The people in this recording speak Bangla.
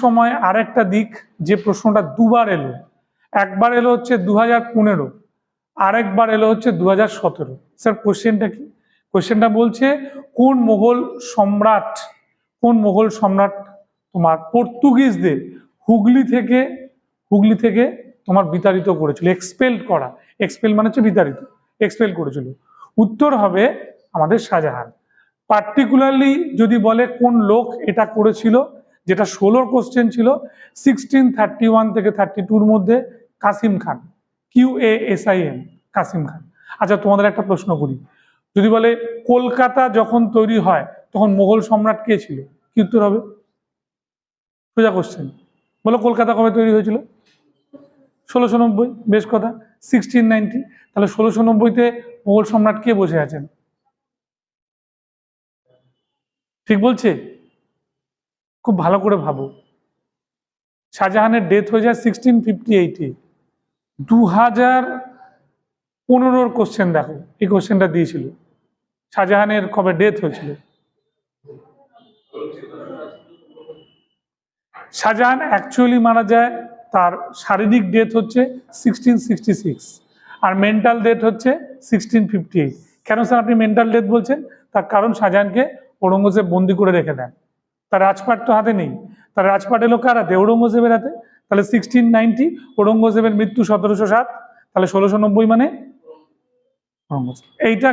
সময় আর একটা দিক, যে প্রশ্নটা দুবার এলো, একবার এলো হচ্ছে 2015, আরেকবার এলো হচ্ছে 2017। স্যার কোশ্চেনটা কি? কোশ্চেনটা বলছে কোন মোগল সম্রাট তোমার পর্তুগিজদের হুগলি থেকে তোমার বিতাড়িত করেছিল, এক্সপেল মানে হচ্ছে বিতাড়িত, এক্সপেল করেছিল? উত্তর হবে আমাদের শাহজাহান। পার্টিকুলারলি যদি বলে কোন লোক এটা করেছিল, যেটা 16 কোশ্চেন ছিল 1631 থেকে 32-র মধ্যে, কাসিম খান, QASIM, কাসিম খান। আচ্ছা তোমাদের একটা প্রশ্ন করি, যদি বলে কলকাতা যখন তৈরি হয় তখন মোগল সম্রাট কে ছিল, কি উত্তর হবে? সোজা কোশ্চেন, বলো কলকাতা কবে তৈরি হয়েছিল? 1690। বেশ কথা, 1690। তাহলে 1690-তে মোগল সম্রাট কে বসে আছেন? ঠিক বলছে? খুব ভালো করে ভাবো। শাহজাহানের ডেথ হয়ে যায় 1658-এ। 2015-র কোশ্চেন দেখো, এই কোশ্চেনটা দিয়েছিল, শাহজাহানের কবে ডেথ হয়েছিল? শাহজাহান অ্যাকচুয়ালি মারা যায়, তার শারীরিক ডেথ হচ্ছে 1666, আর মেন্টাল ডেথ হচ্ছে 1658। কেন স্যার আপনি মেন্টাল ডেথ বলছেন? তার কারণ শাহজাহানকে ঔরঙ্গজেব বন্দি করে রেখে দেন, তার রাজপাট তো হাতে নেই, তার রাজপাট এলো কার হাতে? ঔরঙ্গজেবের হাতে। তাহলে 1690, ঔরঙ্গজেবের মৃত্যু 1707, তাহলে 1690 মানে ঔরঙ্গজেব। এইটা